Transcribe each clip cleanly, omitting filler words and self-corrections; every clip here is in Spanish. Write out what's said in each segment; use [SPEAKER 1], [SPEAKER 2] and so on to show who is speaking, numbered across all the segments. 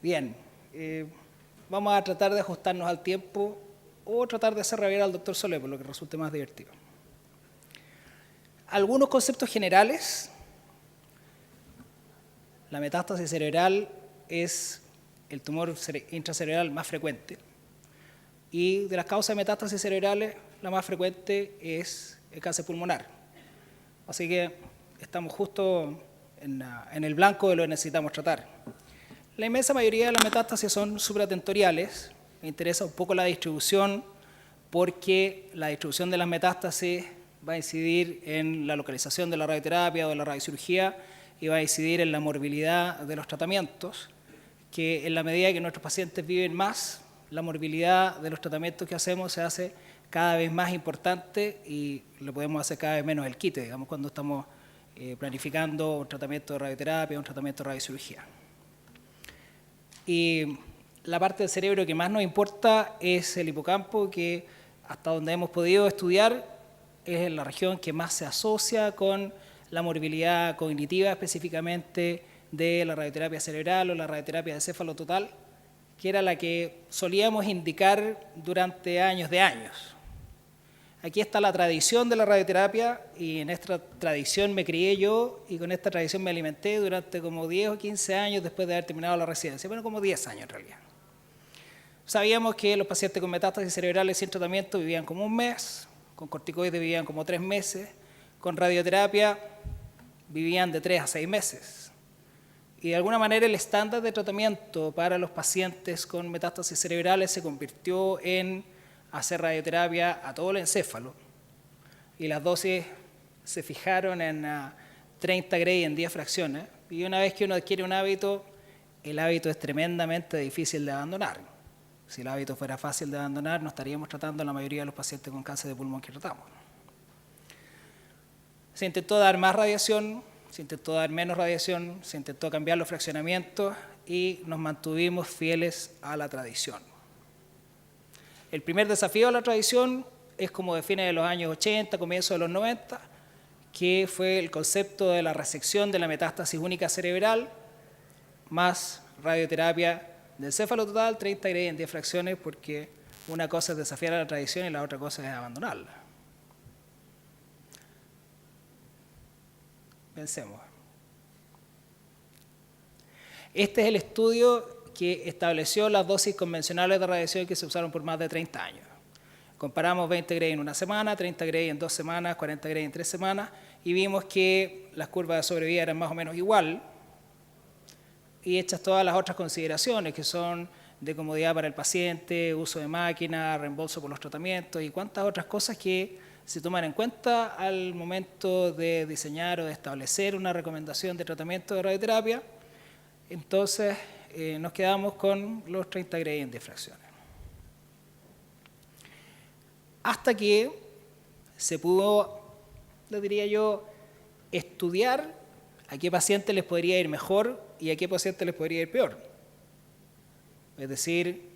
[SPEAKER 1] Bien, vamos a tratar de ajustarnos al tiempo o tratar de hacer reír al doctor Solé, por lo que resulte más divertido. Algunos conceptos generales. La metástasis cerebral es el tumor intracerebral más frecuente. Y de las causas de metástasis cerebrales, la más frecuente es el cáncer pulmonar. Así que estamos justo en el blanco de lo que necesitamos tratar. La inmensa mayoría de las metástasis son supratentoriales. Me interesa un poco la distribución porque la distribución de las metástasis va a incidir en la localización de la radioterapia o de la radiocirugía y va a incidir en la morbilidad de los tratamientos, que en la medida que nuestros pacientes viven más, la morbilidad de los tratamientos que hacemos se hace cada vez más importante y le podemos hacer cada vez menos el quite, digamos, cuando estamos planificando un tratamiento de radioterapia o un tratamiento de radiocirugía. Y la parte del cerebro que más nos importa es el hipocampo, que hasta donde hemos podido estudiar es la región que más se asocia con la morbilidad cognitiva, específicamente de la radioterapia cerebral o la radioterapia de céfalo total, que era la que solíamos indicar durante años de años. Aquí está la tradición de la radioterapia y en esta tradición me crié yo y con esta tradición me alimenté durante como 10 o 15 años después de haber terminado la residencia, bueno, como 10 años en realidad. Sabíamos que los pacientes con metástasis cerebrales sin tratamiento vivían como un mes, con corticoides vivían como 3 meses, con radioterapia vivían de 3 a 6 meses. Y de alguna manera el estándar de tratamiento para los pacientes con metástasis cerebrales se convirtió en hacer radioterapia a todo el encéfalo. Y las dosis se fijaron en 30 Gray en 10 fracciones. Y una vez que uno adquiere un hábito, el hábito es tremendamente difícil de abandonar. Si el hábito fuera fácil de abandonar, no estaríamos tratando a la mayoría de los pacientes con cáncer de pulmón que tratamos. Se intentó dar más radiación, se intentó dar menos radiación, se intentó cambiar los fraccionamientos y nos mantuvimos fieles a la tradición. El primer desafío a la tradición es como de fines de los años 80, comienzo de los 90, que fue el concepto de la resección de la metástasis única cerebral más radioterapia del céfalo total, 30 Gray en 10 fracciones, porque una cosa es desafiar a la tradición y la otra cosa es abandonarla. Pensemos. Este es el estudio que estableció las dosis convencionales de radiación que se usaron por más de 30 años. Comparamos 20 Gray en una semana, 30 Gray en 2 semanas, 40 Gray en 3 semanas y vimos que las curvas de sobrevida eran más o menos igual y hechas todas las otras consideraciones que son de comodidad para el paciente, uso de máquina, reembolso por los tratamientos y cuantas otras cosas que se toman en cuenta al momento de diseñar o de establecer una recomendación de tratamiento de radioterapia. Entonces nos quedamos con los 30 Gray en 10 fracciones. Hasta que se pudo, le diría yo, estudiar a qué pacientes les podría ir mejor y a qué pacientes les podría ir peor. Es decir,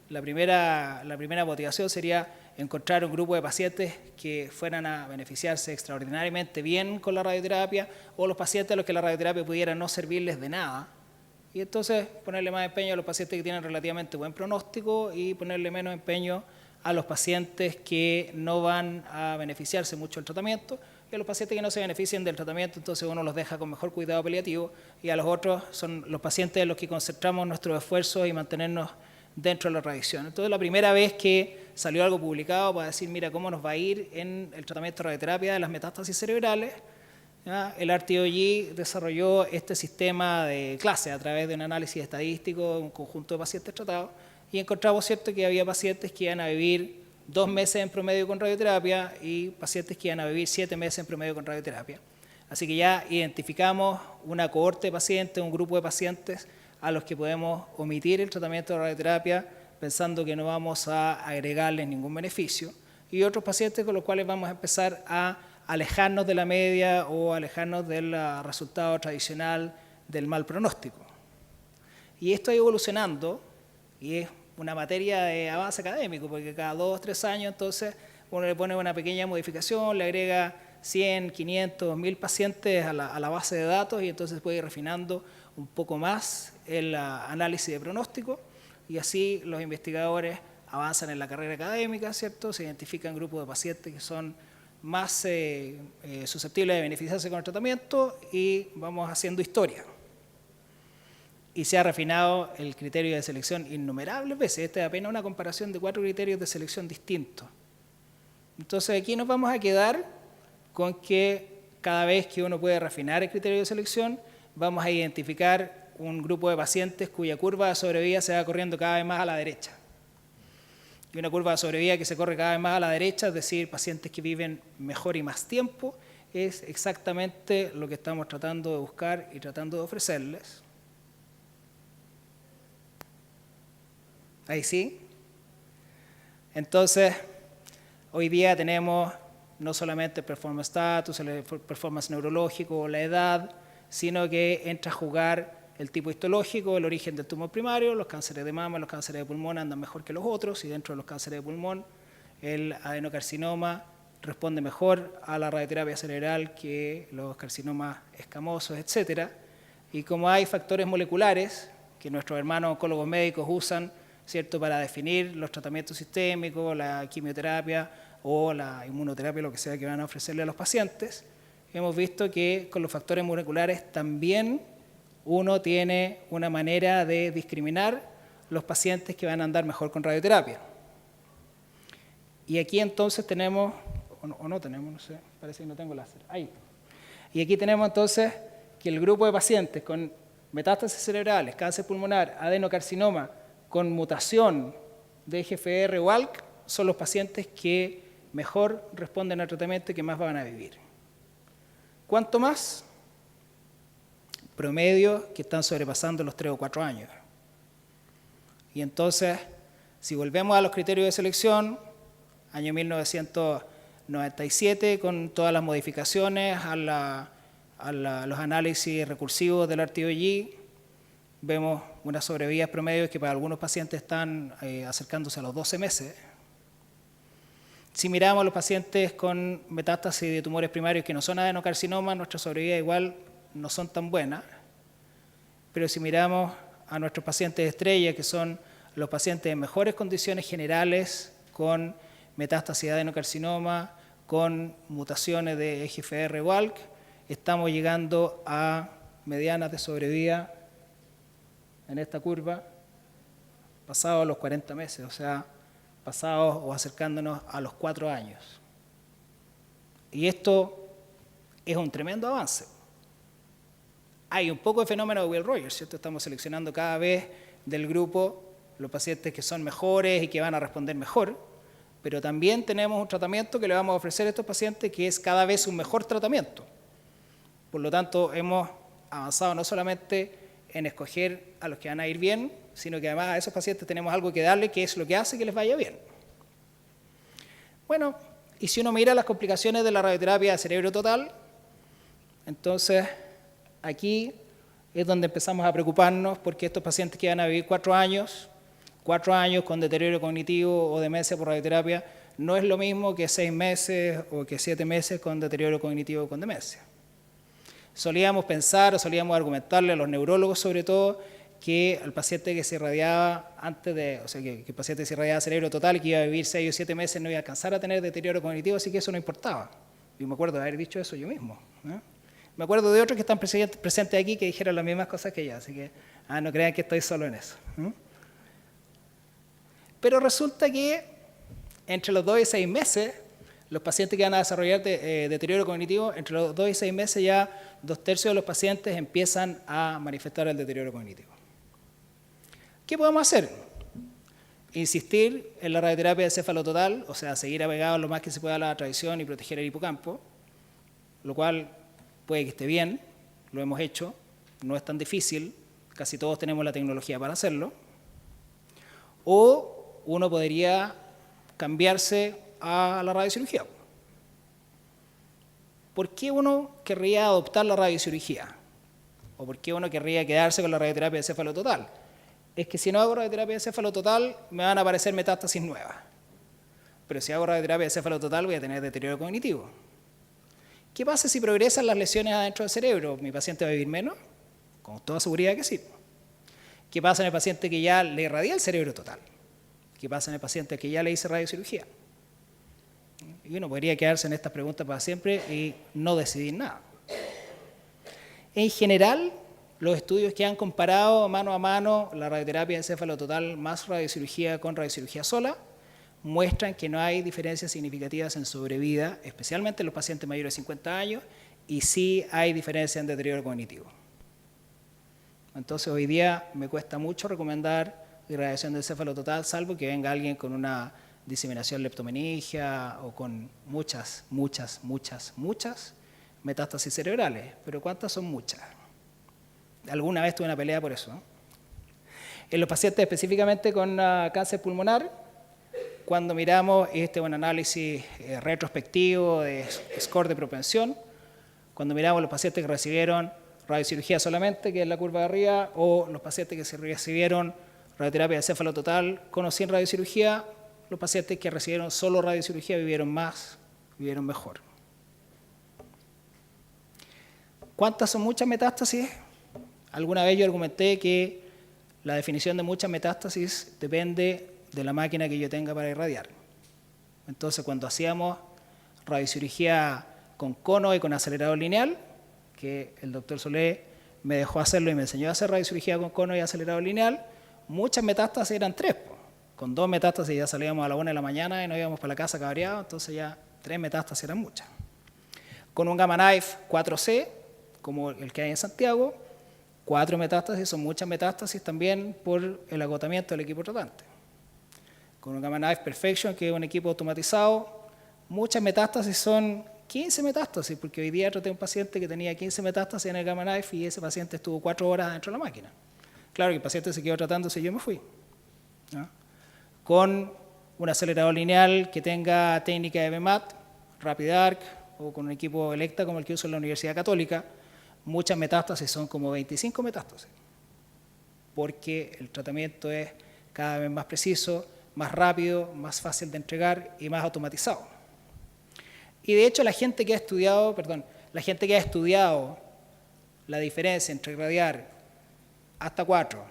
[SPEAKER 1] la primera motivación sería encontrar un grupo de pacientes que fueran a beneficiarse extraordinariamente bien con la radioterapia o los pacientes a los que la radioterapia pudiera no servirles de nada. Y entonces ponerle más empeño a los pacientes que tienen relativamente buen pronóstico y ponerle menos empeño a los pacientes que no van a beneficiarse mucho del tratamiento y a los pacientes que no se beneficien del tratamiento, entonces uno los deja con mejor cuidado paliativo y a los otros son los pacientes en los que concentramos nuestros esfuerzos y mantenernos dentro de la radiación. Entonces la primera vez que salió algo publicado para decir, mira, cómo nos va a ir en el tratamiento de radioterapia de las metástasis cerebrales, ¿ya? El RTOG desarrolló este sistema de clase a través de un análisis estadístico, un conjunto de pacientes tratados, y encontramos cierto que había pacientes que iban a vivir 2 meses en promedio con radioterapia y pacientes que iban a vivir 7 meses en promedio con radioterapia. Así que ya identificamos una cohorte de pacientes, un grupo de pacientes a los que podemos omitir el tratamiento de radioterapia pensando que no vamos a agregarles ningún beneficio, y otros pacientes con los cuales vamos a empezar a alejarnos de la media o alejarnos del resultado tradicional del mal pronóstico. Y esto ha ido evolucionando y es una materia de avance académico, porque cada 2 o 3 años entonces uno le pone una pequeña modificación, le agrega 100, 500, 1000 pacientes a la base de datos y entonces puede ir refinando un poco más el análisis de pronóstico, y así los investigadores avanzan en la carrera académica, ¿cierto? Se identifican grupos de pacientes que son más susceptibles de beneficiarse con el tratamiento y vamos haciendo historia. Y se ha refinado el criterio de selección innumerables veces. Esta es apenas una comparación de 4 criterios de selección distintos. Entonces aquí nos vamos a quedar con que cada vez que uno puede refinar el criterio de selección, vamos a identificar un grupo de pacientes cuya curva de sobrevida se va corriendo cada vez más a la derecha. Y una curva de sobrevida que se corre cada vez más a la derecha, es decir, pacientes que viven mejor y más tiempo, es exactamente lo que estamos tratando de buscar y tratando de ofrecerles. Ahí sí. Entonces, hoy día tenemos no solamente el performance status, el performance neurológico, la edad, sino que entra a jugar el tipo histológico, el origen del tumor primario. Los cánceres de mama, los cánceres de pulmón andan mejor que los otros, y dentro de los cánceres de pulmón el adenocarcinoma responde mejor a la radioterapia cerebral que los carcinomas escamosos, etc. Y como hay factores moleculares que nuestros hermanos oncólogos médicos usan, ¿cierto?, para definir los tratamientos sistémicos, la quimioterapia o la inmunoterapia, lo que sea que van a ofrecerle a los pacientes, hemos visto que con los factores moleculares también uno tiene una manera de discriminar los pacientes que van a andar mejor con radioterapia. Y aquí entonces tenemos, o no tenemos, no sé, parece que no tengo láser, ahí. Y aquí tenemos entonces que el grupo de pacientes con metástasis cerebrales, cáncer pulmonar, adenocarcinoma, con mutación de EGFR o ALK, son los pacientes que mejor responden al tratamiento y que más van a vivir. ¿Cuánto más? Promedios que están sobrepasando los 3 o 4 años. Y entonces, si volvemos a los criterios de selección, año 1997, con todas las modificaciones a los análisis recursivos del RTOG, vemos unas sobrevidas promedios que para algunos pacientes están acercándose a los 12 meses. Si miramos a los pacientes con metástasis de tumores primarios que no son adenocarcinomas, nuestras sobrevidas igual no son tan buenas. Pero si miramos a nuestros pacientes estrella, que son los pacientes en mejores condiciones generales, con metástasis de adenocarcinoma, con mutaciones de EGFR o ALK, estamos llegando a medianas de sobrevida en esta curva, pasados los 40 meses, o sea, pasados o acercándonos a los 4 años. Y esto es un tremendo avance. Hay un poco de fenómeno de Will Rogers, ¿cierto? Estamos seleccionando cada vez del grupo los pacientes que son mejores y que van a responder mejor, pero también tenemos un tratamiento que le vamos a ofrecer a estos pacientes que es cada vez un mejor tratamiento. Por lo tanto, hemos avanzado no solamente en escoger a los que van a ir bien, sino que además a esos pacientes tenemos algo que darle, que es lo que hace que les vaya bien. Bueno, y si uno mira las complicaciones de la radioterapia de cerebro total, entonces aquí es donde empezamos a preocuparnos, porque estos pacientes que van a vivir 4 años con deterioro cognitivo o demencia por radioterapia, no es lo mismo que 6 meses o que 7 meses con deterioro cognitivo con demencia. Solíamos pensar o solíamos argumentarle a los neurólogos sobre todo que el paciente que se irradiaba que el paciente que se irradiaba cerebro total, que iba a vivir 6 o 7 meses, no iba a alcanzar a tener deterioro cognitivo, así que eso no importaba. Y me acuerdo de haber dicho eso yo mismo, ¿no? Me acuerdo de otros que están presentes aquí que dijeron las mismas cosas que yo, así que no crean que estoy solo en eso, ¿no? Pero resulta que entre los 2 y 6 meses, los pacientes que van a desarrollar deterioro cognitivo, entre los 2 y 6 meses ya 2/3 de los pacientes empiezan a manifestar el deterioro cognitivo. ¿Qué podemos hacer? Insistir en la radioterapia de céfalo total, o sea, seguir apegados lo más que se pueda a la tradición y proteger el hipocampo, lo cual puede que esté bien, lo hemos hecho, no es tan difícil, casi todos tenemos la tecnología para hacerlo. O uno podría cambiarse a la radiocirugía. ¿Por qué uno querría adoptar la radiocirugía? ¿O por qué uno querría quedarse con la radioterapia de céfalo total? Es que si no hago radioterapia de céfalo total, me van a aparecer metástasis nuevas. Pero si hago radioterapia de céfalo total, voy a tener deterioro cognitivo. ¿Qué pasa si progresan las lesiones adentro del cerebro? ¿Mi paciente va a vivir menos? con toda seguridad que sí. ¿Qué pasa en el paciente que ya le irradia el cerebro total? ¿Qué pasa en el paciente que ya le hice radiocirugía? Y uno podría quedarse en estas preguntas para siempre y no decidir nada. En general, los estudios que han comparado mano a mano la radioterapia de encéfalo total más radiocirugía con radiocirugía sola muestran que no hay diferencias significativas en sobrevida, especialmente en los pacientes mayores de 50 años, y sí hay diferencias en deterioro cognitivo. Entonces hoy día me cuesta mucho recomendar irradiación de encéfalo total, salvo que venga alguien con una diseminación leptomeningia o con muchas metástasis cerebrales. Pero ¿cuántas son muchas? Alguna vez tuve una pelea por eso, ¿no? En los pacientes específicamente con cáncer pulmonar, cuando miramos un análisis retrospectivo de score de propensión, cuando miramos los pacientes que recibieron radiocirugía solamente, que es la curva de arriba, o los pacientes que se recibieron radioterapia de encéfalo total con o sin radiocirugía, los pacientes que recibieron solo radiocirugía vivieron más, vivieron mejor. ¿Cuántas son muchas metástasis? Alguna vez yo argumenté que la definición de muchas metástasis depende de la máquina que yo tenga para irradiar. Entonces, cuando hacíamos radiocirugía con cono y con acelerador lineal, que el doctor Solé me dejó hacerlo y me enseñó a hacer radiocirugía con cono y acelerador lineal, muchas metástasis eran 3. Con 2 metástasis ya salíamos a la 1 de la mañana y nos íbamos para la casa cabreados, entonces ya 3 metástasis eran muchas. Con un Gamma Knife 4C, como el que hay en Santiago, 4 metástasis son muchas metástasis también por el agotamiento del equipo tratante. Con un Gamma Knife Perfection, que es un equipo automatizado, muchas metástasis son 15 metástasis, porque hoy día traté a un paciente que tenía 15 metástasis en el Gamma Knife y ese paciente estuvo 4 horas dentro de la máquina. Claro que el paciente se quedó tratándose y yo me fui, ¿no? Con un acelerador lineal que tenga técnica de BMAT, RapidArc, o con un equipo Electa como el que uso en la Universidad Católica, muchas metástasis son como 25 metástasis, porque el tratamiento es cada vez más preciso, más rápido, más fácil de entregar y más automatizado. Y de hecho la gente que ha estudiado la diferencia entre irradiar hasta 4,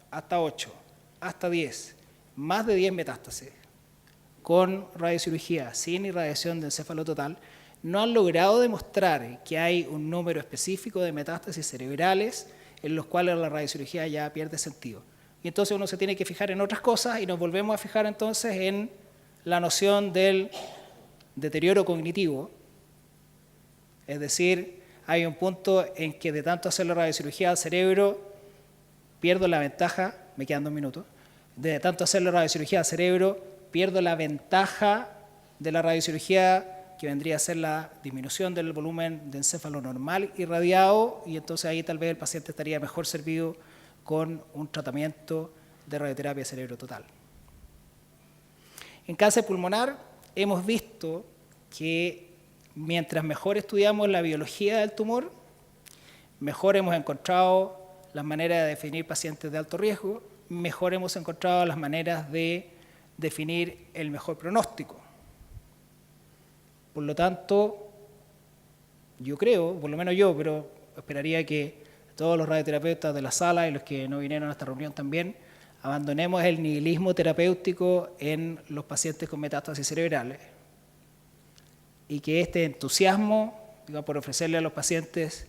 [SPEAKER 1] hasta 8, hasta 10, más de 10 metástasis con radiocirugía sin irradiación de encéfalo total, no han logrado demostrar que hay un número específico de metástasis cerebrales en los cuales la radiocirugía ya pierde sentido. Y entonces uno se tiene que fijar en otras cosas y nos volvemos a fijar entonces en la noción del deterioro cognitivo. Es decir, hay un punto en que de tanto hacer la radiocirugía al cerebro, pierdo la ventaja, me quedan 2 minutos, de tanto hacer la radiocirugía al cerebro, pierdo la ventaja de la radiocirugía que vendría a ser la disminución del volumen de encéfalo normal irradiado, y entonces ahí tal vez el paciente estaría mejor servido con un tratamiento de radioterapia de cerebro total. En cáncer pulmonar hemos visto que mientras mejor estudiamos la biología del tumor, mejor hemos encontrado las maneras de definir pacientes de alto riesgo, mejor hemos encontrado las maneras de definir el mejor pronóstico. Por lo tanto, yo creo, por lo menos yo, pero esperaría que todos los radioterapeutas de la sala y los que no vinieron a esta reunión también, abandonemos el nihilismo terapéutico en los pacientes con metástasis cerebrales y que este entusiasmo, digamos, por ofrecerle a los pacientes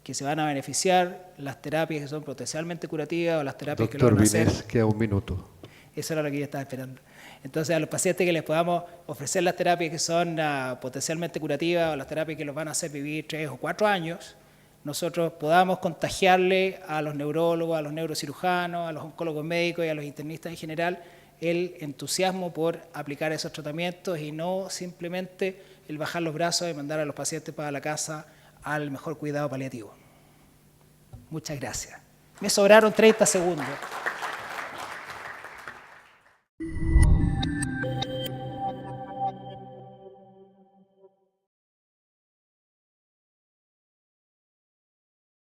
[SPEAKER 1] que se van a beneficiar las terapias que son potencialmente curativas o las terapias que lo van a hacer.
[SPEAKER 2] Doctor Vines, queda 1 minuto.
[SPEAKER 1] Eso era lo que yo estaba esperando. Entonces, a los pacientes que les podamos ofrecer las terapias que son potencialmente curativas o las terapias que los van a hacer vivir 3 o 4 años, nosotros podamos contagiarle a los neurólogos, a los neurocirujanos, a los oncólogos médicos y a los internistas en general el entusiasmo por aplicar esos tratamientos y no simplemente el bajar los brazos y mandar a los pacientes para la casa al mejor cuidado paliativo. Muchas gracias. Me sobraron 30 segundos.